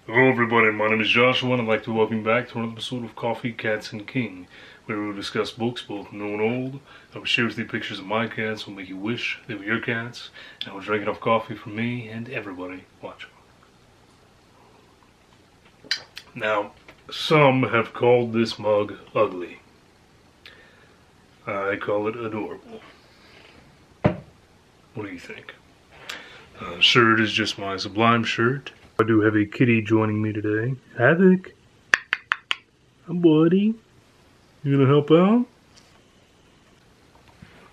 Hello everybody, my name is Joshua and I'd like to welcome you back to another episode of Coffee, Cats, and King, where we will discuss books both new and old. I will share with you pictures of my cats who will make you wish they were your cats, and I will drink enough coffee for me and everybody watching. Now, some have called this mug ugly. I call it adorable. What do you think? Shirt is just my Sublime shirt. I do have a kitty joining me today. Havoc. Hi, buddy. You gonna help out?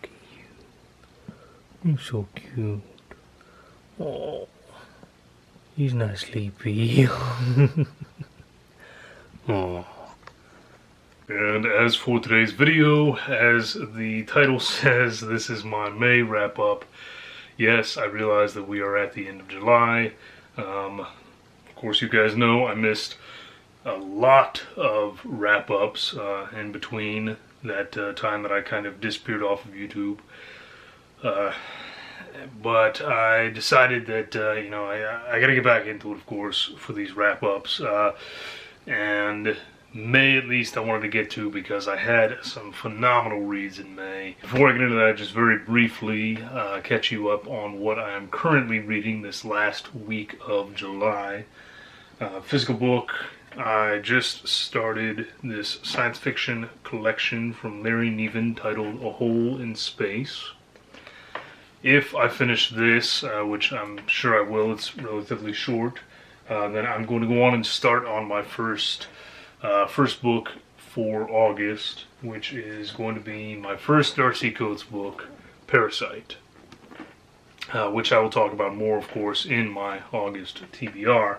Look at you. You're so cute. Oh, he's not sleepy. Oh. And as for today's video, as the title says, this is my May wrap-up. Yes, I realize that we are at the end of July. Of course, you guys know I missed a lot of wrap-ups in between that time that I kind of disappeared off of YouTube. But I decided that, I gotta get back into it, of course, for these wrap-ups. And May, at least, I wanted to get to because I had some phenomenal reads in May. Before I get into that, just very briefly catch you up on what I am currently reading this last week of July. Physical book, I just started this science fiction collection from Larry Niven titled A Hole in Space. If I finish this, which I'm sure I will, it's relatively short, then I'm going to go on and start on my first book for August, which is going to be my first Darcy Coates book, Parasite, which I will talk about more, of course, in my August TBR.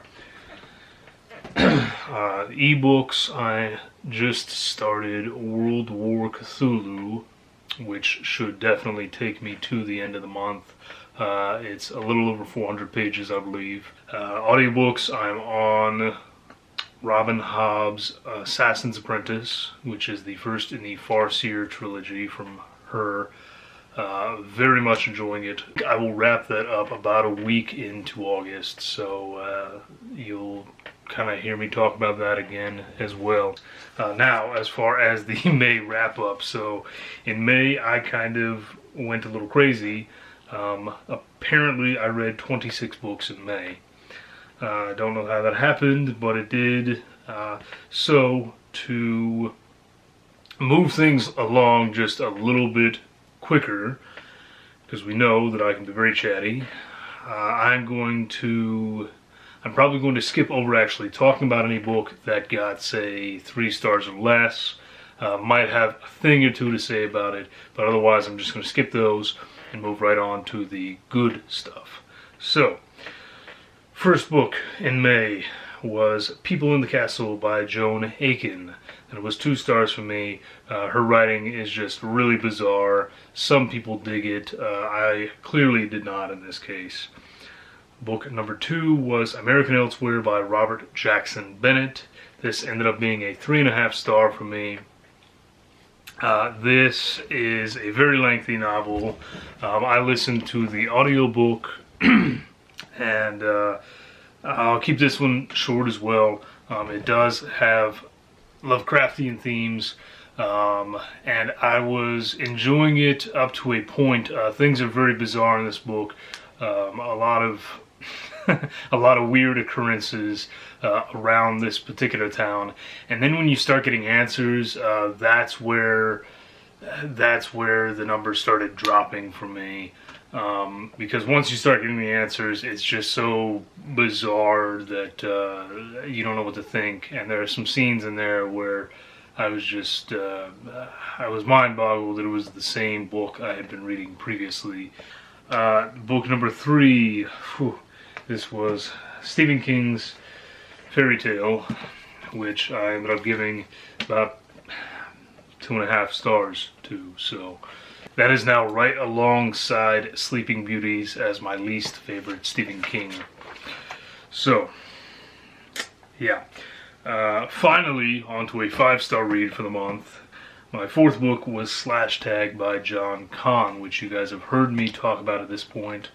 Ebooks, I just started World War Cthulhu, which should definitely take me to the end of the month. It's a little over 400 pages, I believe. Audiobooks, I'm on Robin Hobb's Assassin's Apprentice, which is the first in the Farseer trilogy from her. Very much enjoying it. I will wrap that up about a week into August, so you'll kind of hear me talk about that again as well. Now, as far as the May wrap-up, so in May I kind of went a little crazy. Apparently I read 26 books in May. I don't know how that happened, but it did. So, to move things along just a little bit quicker, because we know that I can be very chatty, I'm probably going to skip over actually talking about any book that got, say, 3 stars or less. Might have a thing or two to say about it, but otherwise I'm just going to skip those and move right on to the good stuff. So, first book in May was People in the Castle by Joan Aiken, and it was 2 stars for me. Her writing is just really bizarre. Some people dig it. I clearly did not in this case. Book number 2 was American Elsewhere by Robert Jackson Bennett. This ended up being a 3.5 star for me. This is a very lengthy novel. I listened to the audiobook and I'll keep this one short as well. It does have Lovecraftian themes, and I was enjoying it up to a point. Things are very bizarre in this book. A lot of weird occurrences around this particular town, and then when you start getting answers, that's where the numbers started dropping for me. Because once you start getting the answers, it's just so bizarre that you don't know what to think. And there are some scenes in there where I was just, I was mind-boggled that it was the same book I had been reading previously. Book number 3, this was Stephen King's Fairy Tale, which I ended up giving about 2.5 stars to, so that is now right alongside Sleeping Beauties as my least favorite Stephen King. So, yeah. Finally, onto a 5-star read for the month. My 4th book was Slash Tag by John Kahn, which you guys have heard me talk about at this point.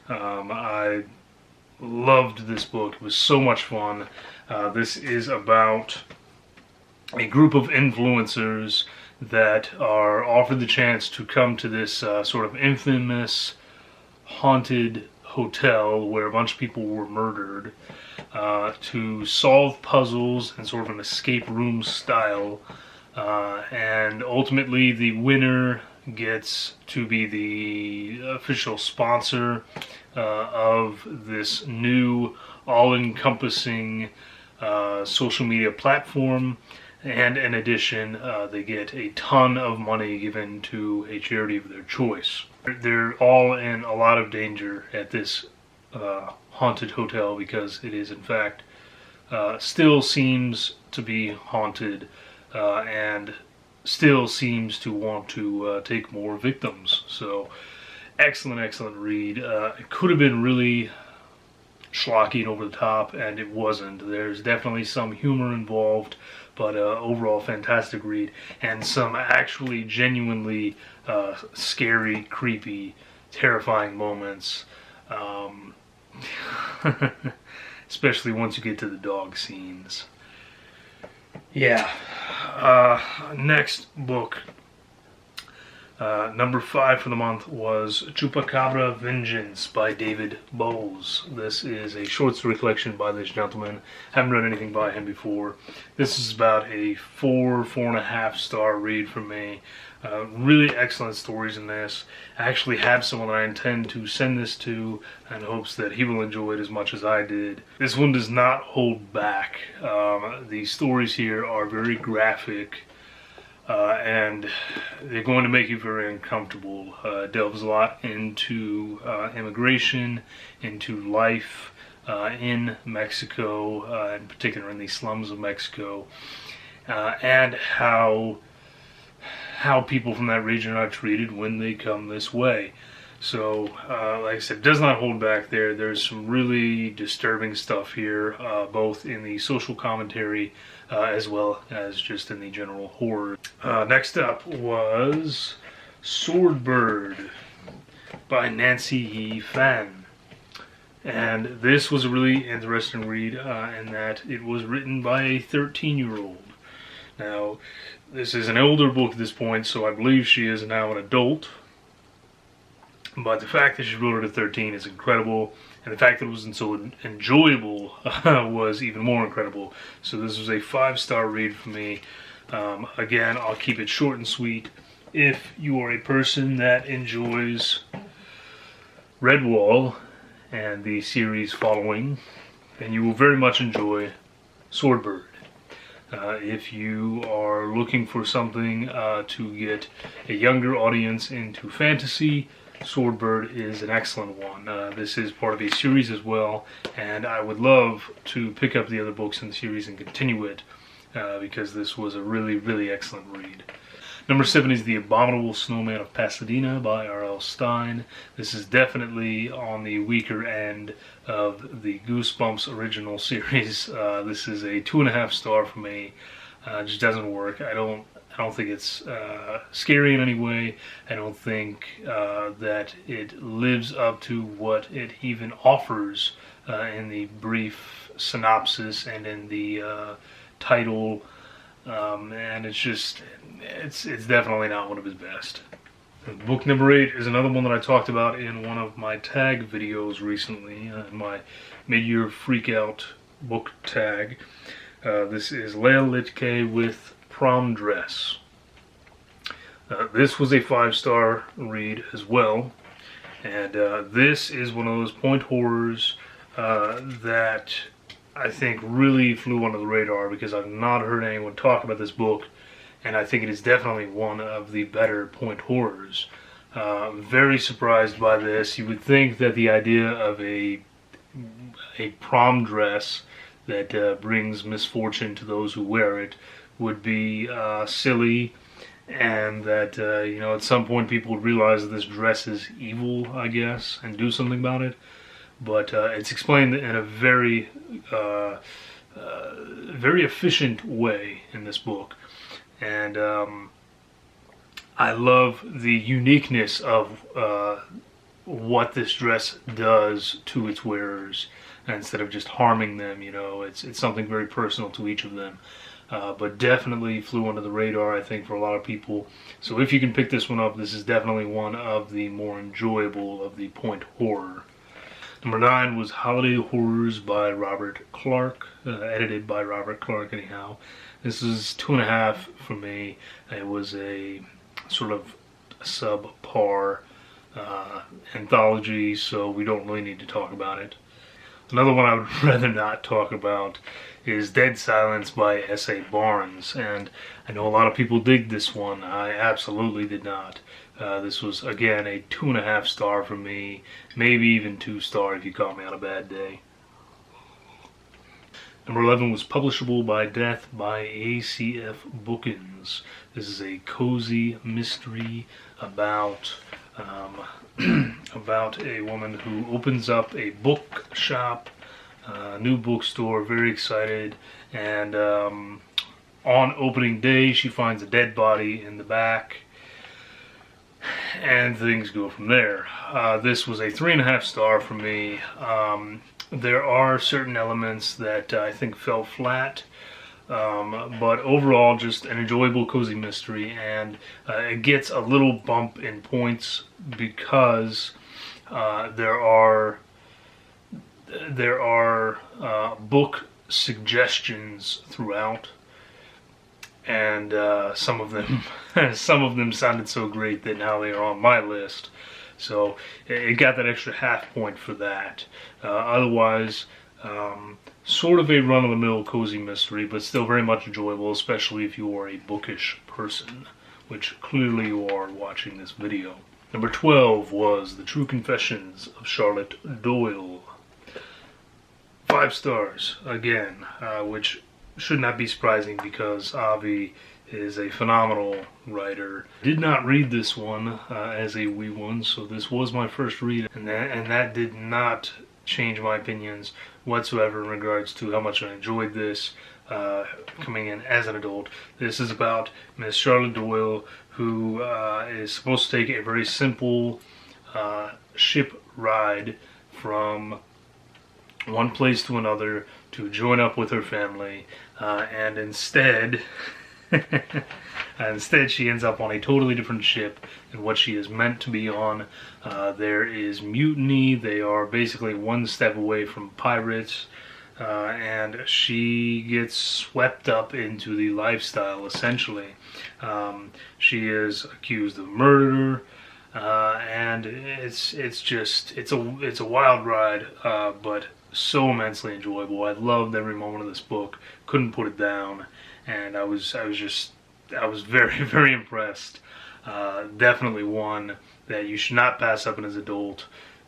I loved this book. It was so much fun. This is about a group of influencers that are offered the chance to come to this sort of infamous haunted hotel where a bunch of people were murdered to solve puzzles in sort of an escape room style. And ultimately the winner gets to be the official sponsor of this new all-encompassing social media platform, and in addition they get a ton of money given to a charity of their choice. They're all in a lot of danger at this haunted hotel because it is in fact still seems to be haunted and still seems to want to take more victims. So excellent read. It could have been really schlocky and over the top, and it wasn't. There's definitely some humor involved, but overall fantastic read, and some actually genuinely scary, creepy, terrifying moments, especially once you get to the dog scenes. Yeah. Next book, number 5 for the month, was Chupacabra Vengeance by David Bowles. This is a short story collection by this gentleman. Haven't read anything by him before. This is about a 4.5 star read for me. Really excellent stories in this. I actually have someone I intend to send this to in hopes that he will enjoy it as much as I did. This one does not hold back. The stories here are very graphic and they're going to make you very uncomfortable. Delves a lot into immigration, into life in Mexico, in particular in the slums of Mexico, and how people from that region are treated when they come this way. So, like I said, it does not hold back there. There's some really disturbing stuff here, both in the social commentary as well as just in the general horror. Next up was Swordbird by Nancy Yi Fan. And this was a really interesting read in that it was written by a 13-year-old. Now, this is an older book at this point, so I believe she is now an adult. But the fact that she wrote it at 13 is incredible, and the fact that it was so enjoyable was even more incredible. So this was a 5-star read for me. Again, I'll keep it short and sweet. If you are a person that enjoys Redwall and the series following, then you will very much enjoy Swordbird. If you are looking for something to get a younger audience into fantasy, Swordbird is an excellent one. This is part of a series as well, and I would love to pick up the other books in the series and continue it because this was a really excellent read. Number 7 is The Abominable Snowman of Pasadena by R.L. Stine. This is definitely on the weaker end of the Goosebumps original series. This is a 2.5 star for me. It just doesn't work. I don't think it's scary in any way. I don't think that it lives up to what it even offers in the brief synopsis and in the title. And it's definitely not one of his best. Book number 8 is another one that I talked about in one of my tag videos recently, my mid-year freak-out book tag. This is Leia Litke with Prom Dress. This was a 5-star read as well, and this is one of those point horrors that I think really flew under the radar because I've not heard anyone talk about this book, and I think it is definitely one of the better point horrors. Very surprised by this. You would think that the idea of a prom dress that brings misfortune to those who wear it would be silly, and that at some point people would realize that this dress is evil, I guess, and do something about it. But it's explained in a very efficient way in this book, and I love the uniqueness of what this dress does to its wearers. instead of just harming them. You know, it's something very personal to each of them. But definitely flew under the radar, I think, for a lot of people. So if you can pick this one up, this is definitely one of the more enjoyable of the point horror. Number 9 was Holiday Horrors by Robert Clark, edited by Robert Clark anyhow. This is 2.5 for me. It was a sort of subpar anthology, so we don't really need to talk about it. Another one I would rather not talk about is Dead Silence by S.A. Barnes, and I know a lot of people dig this one. I absolutely did not. This was, again, a 2.5 star for me, maybe even 2 star if you caught me on a bad day. Number 11 was Publishable by Death by A.C.F. Bookins. This is a cozy mystery about about a woman who opens up a bookshop, new bookstore, very excited, and on opening day she finds a dead body in the back, and things go from there. This was a 3.5 star for me. There are certain elements that I think fell flat, but overall just an enjoyable cozy mystery, and it gets a little bump in points because there are book suggestions throughout, and some of them sounded so great that now they are on my list. So it got that extra half point for that. Otherwise, sort of a run-of-the-mill cozy mystery, but still very much enjoyable, especially if you are a bookish person, which clearly you are watching this video. Number 12 was The True Confessions of Charlotte Doyle. 5 stars, again, which should not be surprising because Avi is a phenomenal writer. Did not read this one as a wee one, so this was my first read, and that did not change my opinions whatsoever in regards to how much I enjoyed this coming in as an adult. This is about Miss Charlotte Doyle, who is supposed to take a very simple ship ride from one place to another to join up with her family, and instead she ends up on a totally different ship than what she is meant to be on. There is mutiny. They are basically one step away from pirates, and she gets swept up into the lifestyle, essentially. She is accused of murder, and it's a wild ride, but so immensely enjoyable. I loved every moment of this book. Couldn't put it down, and I was very, very impressed. Definitely one that you should not pass up as an adult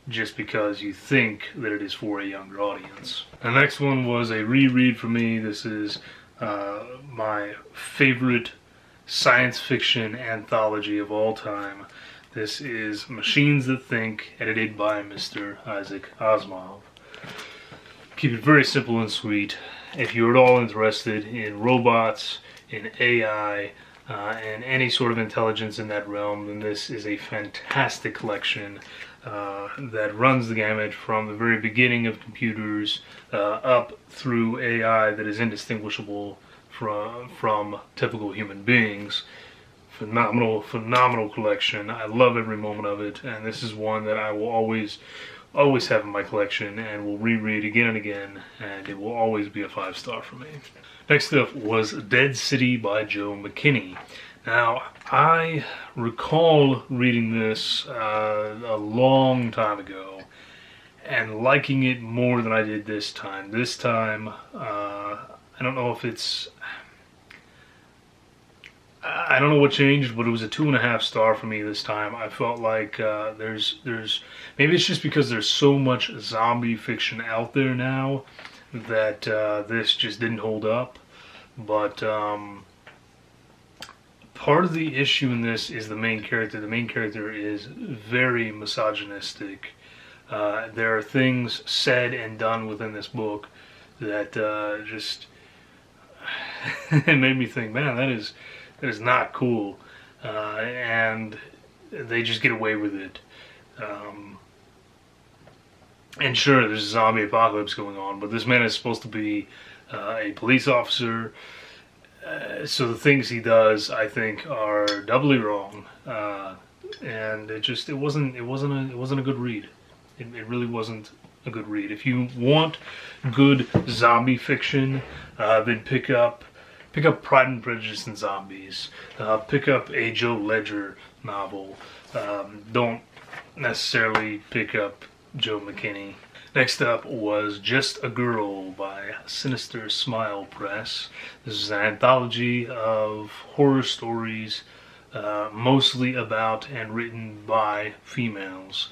just because you think that it is for a younger audience. The next one was a reread for me. This is my favorite science fiction anthology of all time. This is Machines That Think, edited by Mr. Isaac Asimov. Keep it very simple and sweet. If you're at all interested in robots, in AI, and any sort of intelligence in that realm, then this is a fantastic collection that runs the gamut from the very beginning of computers up through AI that is indistinguishable from typical human beings. Phenomenal collection. I love every moment of it, and this is one that I will always have in my collection and will reread again and again, and it will always be a 5 star for me. Next up was Dead City by Joe McKinney. Now, I recall reading this a long time ago and liking it more than I did this time. This time, I don't know if it's... I don't know what changed, but it was a 2.5 star for me this time. I felt like there's maybe it's just because there's so much zombie fiction out there now that this just didn't hold up. But part of the issue in this is the main character. The main character is very misogynistic. There are things said and done within this book that just it made me think, man, that is not cool, and they just get away with it. And sure, there's a zombie apocalypse going on, but this man is supposed to be a police officer. So the things he does, I think, are doubly wrong, and it wasn't a good read. It really wasn't a good read. If you want good zombie fiction, then pick up Pride and Prejudice and Zombies. Pick up a Joe Ledger novel. Don't necessarily pick up Joe McKinney. Next up was Just a Girl by Sinister Smile Press. This is an anthology of horror stories, mostly about and written by females.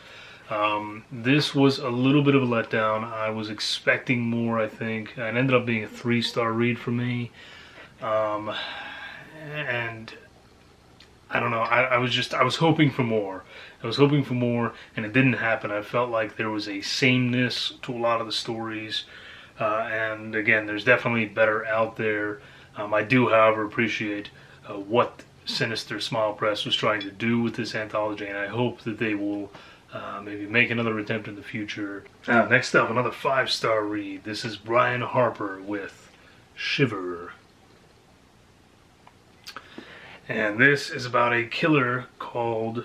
This was a little bit of a letdown. I was expecting more, I think. It ended up being a 3-star read for me. And I don't know, I was hoping for more. And it didn't happen. I felt like there was a sameness to a lot of the stories. And again, there's definitely better out there. I do, however, appreciate what Sinister Smile Press was trying to do with this anthology, and I hope that they will maybe make another attempt in the future. Next up, another 5-star read. This is Brian Harper with Shiver. And this is about a killer called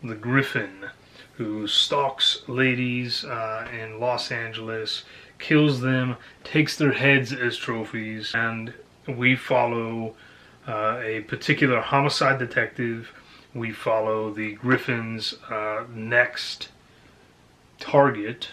the Griffin, who stalks ladies in Los Angeles, kills them, takes their heads as trophies, and we follow a particular homicide detective. We follow the Griffin's next target,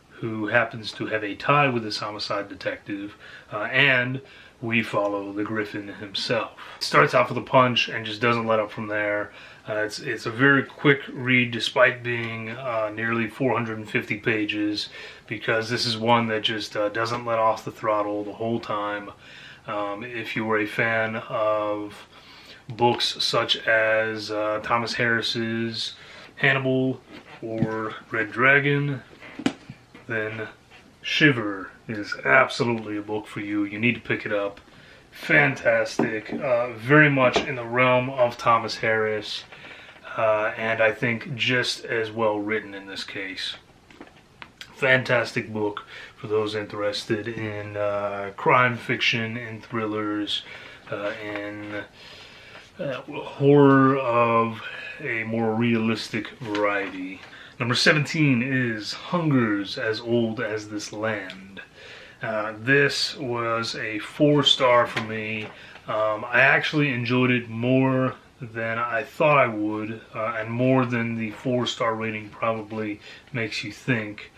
who happens to have a tie with this homicide detective, and we follow the Griffin himself. It starts off with a punch and just doesn't let up from there. It's a very quick read, despite being nearly 450 pages, because this is one that just doesn't let off the throttle the whole time. If you were a fan of books such as Thomas Harris's Hannibal or Red Dragon, then Shiver is absolutely a book for you. You need to pick it up. Fantastic. Very much in the realm of Thomas Harris. And I think just as well written in this case. Fantastic book for those interested in crime fiction, in thrillers, in horror of a more realistic variety. Number 17 is Hungers as Old as This Land. This was a 4-star for me. I actually enjoyed it more than I thought I would, and more than the 4-star rating probably makes you think.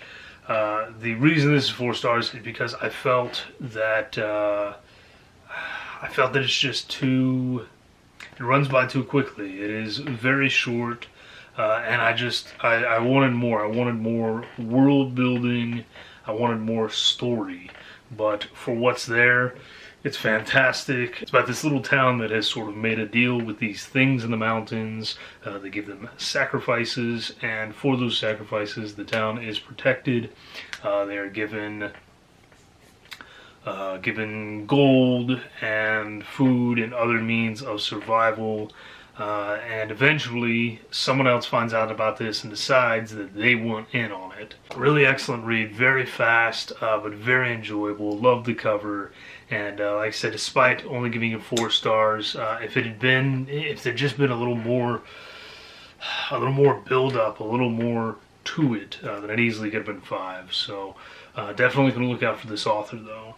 The reason this is 4 stars is because I felt that it's just too. It runs by too quickly. It is very short. And I wanted more. I wanted more world building. I wanted more story. But for what's there, it's fantastic. It's about this little town that has sort of made a deal with these things in the mountains. They give them sacrifices, and for those sacrifices, the town is protected. They are given gold and food and other means of survival. And eventually someone else finds out about this and decides that they want in on it. Really excellent read, very fast, but very enjoyable. Love the cover, and like I said, despite only giving it 4 stars, if there'd just been a little more build up, a little more to it, then it easily could have been 5. So definitely gonna look out for this author though.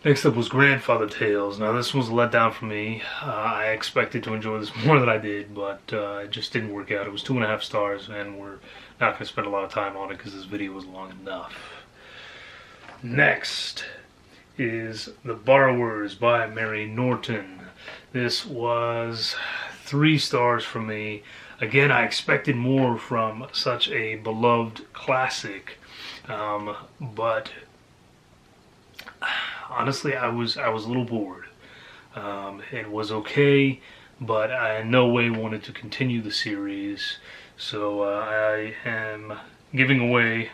Next up was Grandfather Tales. Now this was a letdown for me. I expected to enjoy this more than I did, but it just didn't work out. It was 2.5 stars, and we're not going to spend a lot of time on it because this video was long enough. Next is The Borrowers by Mary Norton. This was 3 stars for me. Again, I expected more from such a beloved classic, but honestly, I was a little bored. It was okay, but I in no way wanted to continue the series. So I am giving away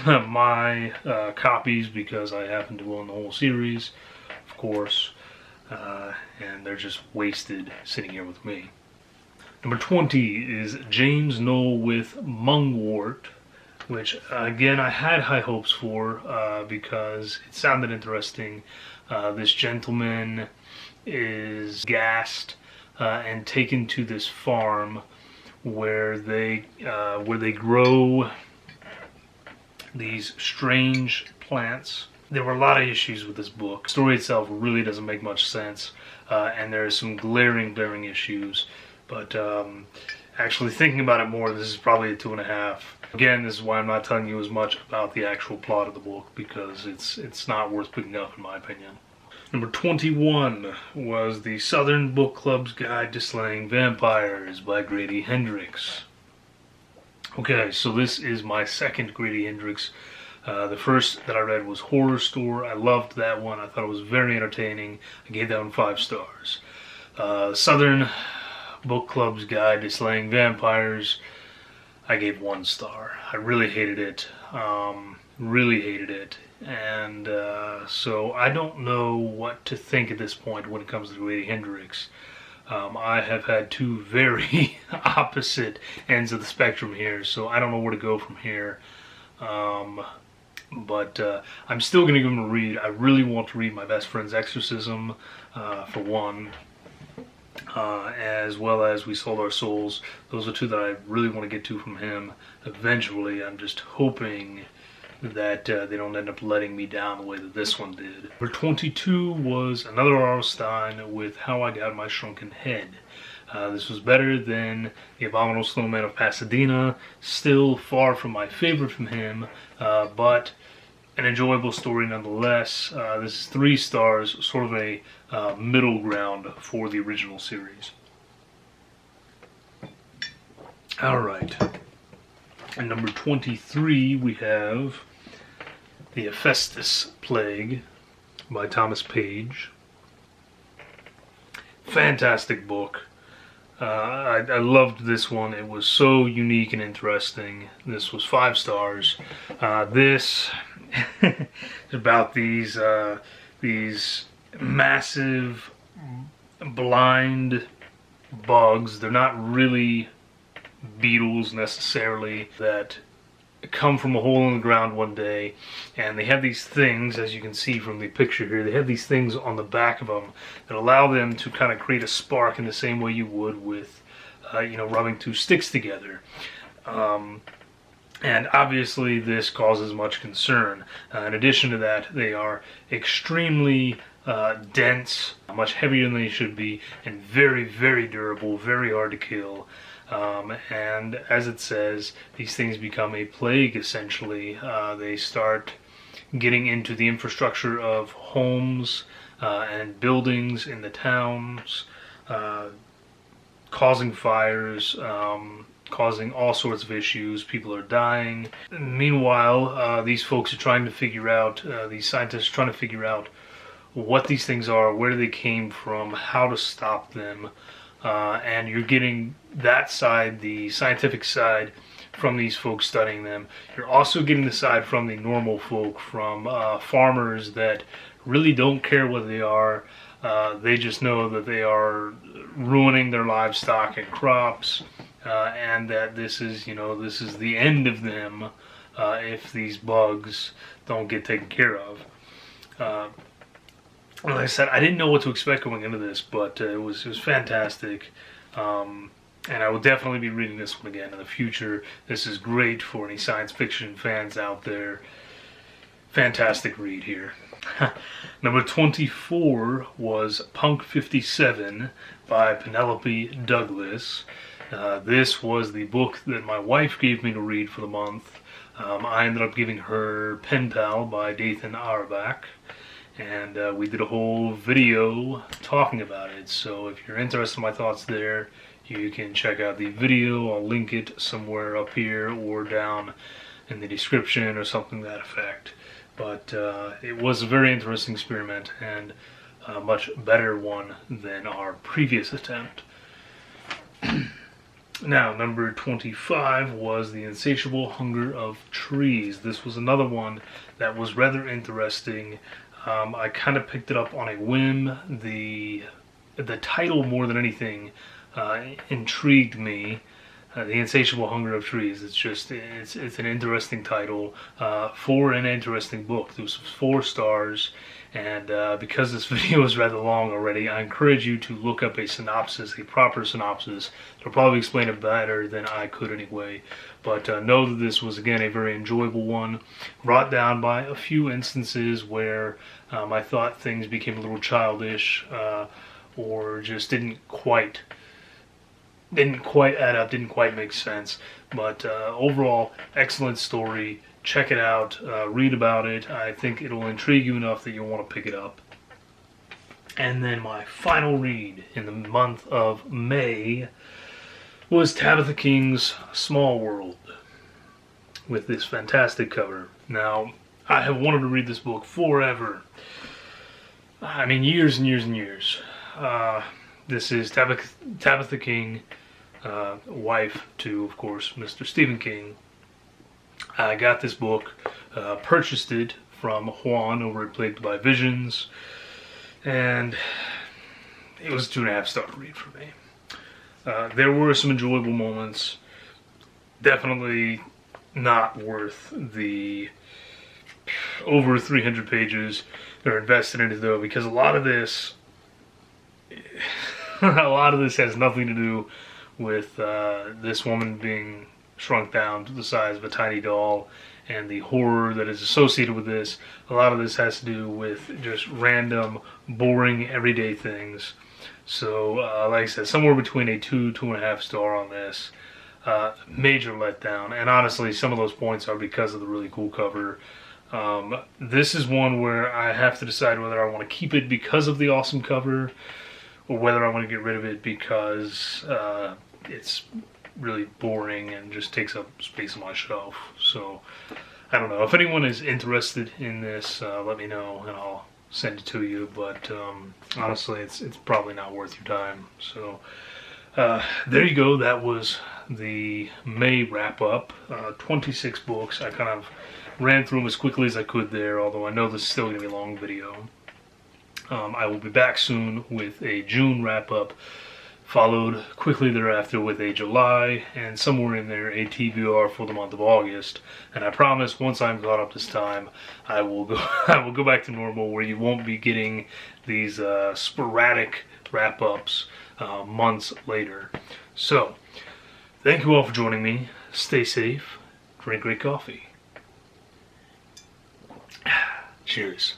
my copies because I happen to own the whole series, of course, and they're just wasted sitting here with me. Number 20 is James Knoll with Mungwort which again I had high hopes for because it sounded interesting. This gentleman is gassed and taken to this farm where they grow these strange plants. There were a lot of issues with this book. The story itself really doesn't make much sense, and there are some glaring issues. But actually thinking about it more, this is probably a 2.5. Again, this is why I'm not telling you as much about the actual plot of the book, because it's not worth picking up in my opinion. Number 21 was the Southern Book Club's Guide to Slaying Vampires by Grady Hendrix. Okay, so this is my second Grady Hendrix. The first that I read was Horror Store. I loved that one. I thought it was very entertaining. I gave that one 5 stars. Southern Book Club's Guide to Slaying Vampires, I gave 1 star. I really hated it. And so I don't know what to think at this point when it comes to Grady Hendrix. I have had 2 very opposite ends of the spectrum here, so I don't know where to go from here. But I'm still going to give him a read. I really want to read My Best Friend's Exorcism, for one, as well as We Sold Our Souls. Those are 2 that I really want to get to from him eventually. I'm just hoping that they don't end up letting me down the way that this one did. Number 22 was another R.L. Stine with How I Got My Shrunken Head. This was better than The Abominable Snowman of Pasadena. Still far from my favorite from him, but an enjoyable story nonetheless. This is 3 stars, sort of a middle ground for the original series. Alright. And number 23 we have The Ephestus Plague by Thomas Page. Fantastic book. I loved this one. It was so unique and interesting. This was 5 stars. This is about these massive blind bugs. They're not really beetles necessarily, that come from a hole in the ground one day, and they have these things, as you can see from the picture here, they have these things on the back of them that allow them to kind of create a spark in the same way you would with rubbing 2 sticks together. And obviously this causes much concern. In addition to that, they are extremely dense, much heavier than they should be, and very durable, very hard to kill. And as it says, these things become a plague essentially. They start getting into the infrastructure of homes and buildings in the towns, causing fires, causing all sorts of issues. People are dying. Meanwhile, these folks are trying to figure out, these scientists are trying to figure out what these things are, where they came from, how to stop them. And you're getting that side, the scientific side, from these folks studying them. You're also getting the side from the normal folk, from farmers that really don't care what they are. They just know that they are ruining their livestock and crops, and that this is the end of them if these bugs don't get taken care of. Like I said, I didn't know what to expect going into this, but it was fantastic. And I will definitely be reading this one again in the future. This is great for any science fiction fans out there. Fantastic read here. Number 24 was Punk 57 by Penelope Douglas. This was the book that my wife gave me to read for the month. I ended up giving her Pen Pal by Dathan Auerbach. And we did a whole video talking about it. So if you're interested in my thoughts there, you can check out the video. I'll link it somewhere up here or down in the description or something to that effect. But it was a very interesting experiment and a much better one than our previous attempt. Now, number 25 was The Insatiable Hunger of Trees. This was another one that was rather interesting. I kind of picked it up on a whim. The title, more than anything, intrigued me. The Insatiable Hunger of Trees. It's an interesting title for an interesting book. This was 4 stars, and because this video is rather long already, I encourage you to look up a synopsis, a proper synopsis. It'll probably explain it better than I could anyway. But know that this was, again, a very enjoyable one, brought down by a few instances where I thought things became a little childish or just didn't quite add up, didn't quite make sense. But overall, excellent story. Check it out, read about it. I think it'll intrigue you enough that you'll want to pick it up. And then my final read in the month of May was Tabitha King's Small World, with this fantastic cover. Now, I have wanted to read this book forever. I mean, years and years and years. This is Tabitha King, wife to, of course, Mr. Stephen King. I got this book, purchased it from Juan over at Plagued by Visions, and it was a 2.5-star read for me. There were some enjoyable moments. Definitely not worth the over 300 pages that are invested in it, though, because a lot of this has nothing to do with this woman being shrunk down to the size of a tiny doll and the horror that is associated with this. A lot of this has to do with just random, boring, everyday things. So, like I said, somewhere between a 2.5 star on this. Major letdown. And honestly, some of those points are because of the really cool cover. This is one where I have to decide whether I want to keep it because of the awesome cover, or whether I want to get rid of it because it's really boring and just takes up space on my shelf. So, I don't know. If anyone is interested in this, let me know and I'll send it to you. But honestly, it's probably not worth your time. So, there you go. That was the May wrap-up. 26 books. I kind of ran through them as quickly as I could there, although I know this is still going to be a long video. I will be back soon with a June wrap-up, followed quickly thereafter with a July, and somewhere in there a TBR for the month of August. And I promise, once I'm caught up this time, I will go back to normal, where you won't be getting these sporadic wrap-ups months later. So, thank you all for joining me. Stay safe. Drink great coffee. Cheers.